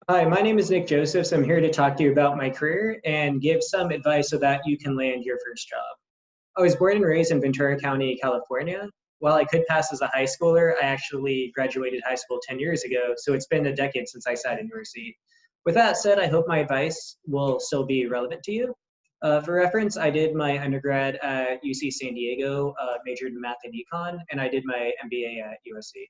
Hi, my name is Nick Josephs. I'm here to talk to you about my career and give some advice so that you can land your first job. I was born and raised in Ventura County, California. While I could pass as a high schooler, I actually graduated high school 10 years ago, so it's been a decade since I sat in your seat. With that said, I hope my advice will still be relevant to you. For reference, I did my undergrad at UC San Diego, majored in math and econ, and I did my MBA at USC.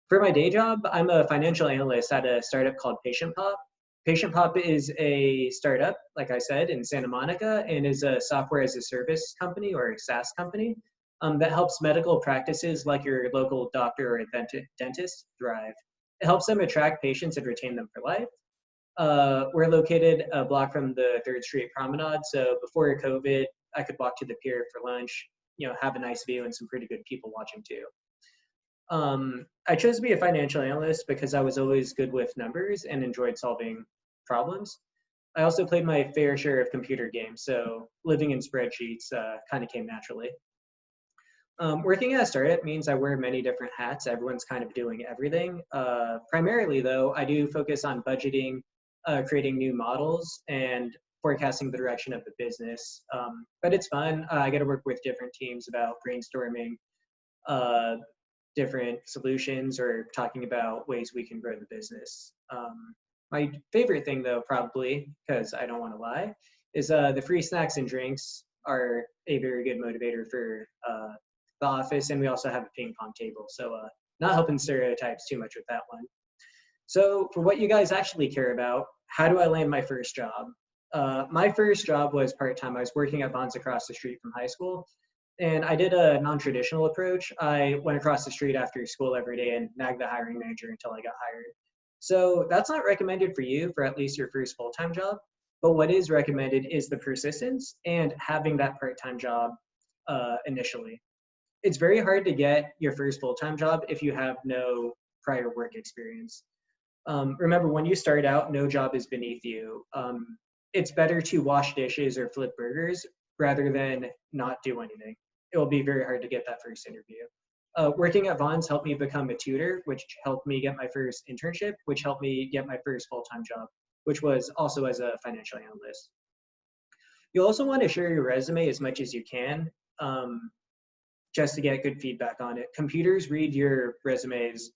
For my day job, I'm a financial analyst at a startup called Patient Pop. Patient Pop is a startup, like I said, in Santa Monica and is a software as a service company or a SaaS company that helps medical practices like your local doctor or dentist thrive. It helps them attract patients and retain them for life. We're located a block from the 3rd Street Promenade, so before COVID, I could walk to the pier for lunch, have a nice view and some pretty good people watching too. I chose to be a financial analyst because I was always good with numbers and enjoyed solving problems. I also played my fair share of computer games, so living in spreadsheets kind of came naturally. Working at a startup means I wear many different hats. Everyone's kind of doing everything. Primarily, though, I do focus on budgeting, creating new models, and forecasting the direction of the business. But it's fun. I get to work with different teams about brainstorming different solutions or talking about ways we can grow the business. My favorite thing though, probably, because I don't want to lie, is the free snacks and drinks are a very good motivator for the office, and we also have a ping pong table. So not helping stereotypes too much with that one. So for what you guys actually care about, how do I land my first job? My first job was part-time. I was working at Bonds across the street from high school. And I did a non-traditional approach. I went across the street after school every day and nagged the hiring manager until I got hired. So that's not recommended for you for at least your first full-time job. But what is recommended is the persistence and having that part-time job initially. It's very hard to get your first full-time job if you have no prior work experience. Remember, when you start out, no job is beneath you. It's better to wash dishes or flip burgers rather than not do anything. It will be very hard to get that first interview. Working at Vaughn's helped me become a tutor, which helped me get my first internship, which helped me get my first full-time job, which was also as a financial analyst. You'll also want to share your resume as much as you can, just to get good feedback on it. Computers read your resumes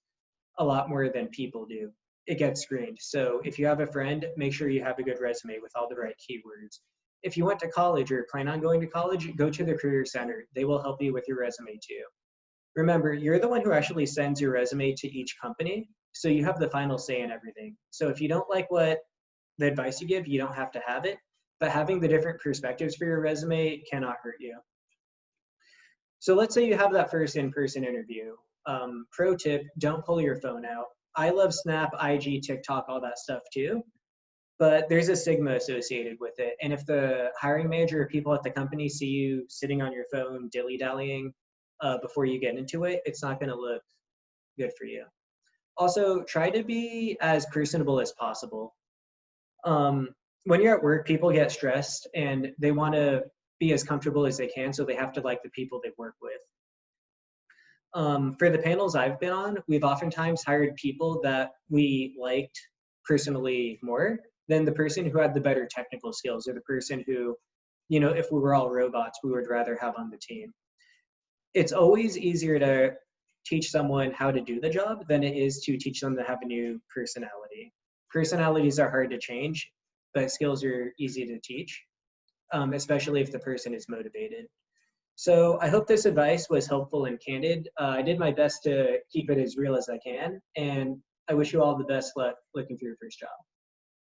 a lot more than people do. It gets screened. So if you have a friend, make sure you have a good resume with all the right keywords. If you went to college or plan on going to college, go to the Career Center. They will help you with your resume too. Remember, you're the one who actually sends your resume to each company, so you have the final say in everything. So if you don't like what the advice you give, you don't have to have it, but having the different perspectives for your resume cannot hurt you. So let's say you have that first in-person interview. Pro tip, don't pull your phone out. I love Snap, IG, TikTok, all that stuff too. But there's a stigma associated with it. And if the hiring manager or people at the company see you sitting on your phone, dilly-dallying before you get into it, it's not going to look good for you. Also, try to be as personable as possible. When you're at work, people get stressed and they want to be as comfortable as they can, so they have to like the people they work with. For the panels I've been on, we've oftentimes hired people that we liked personally more than the person who had the better technical skills or the person who, if we were all robots, we would rather have on the team. It's always easier to teach someone how to do the job than it is to teach them to have a new personality. Personalities are hard to change, but skills are easy to teach, especially if the person is motivated. So I hope this advice was helpful and candid. I did my best to keep it as real as I can, and I wish you all the best luck looking for your first job.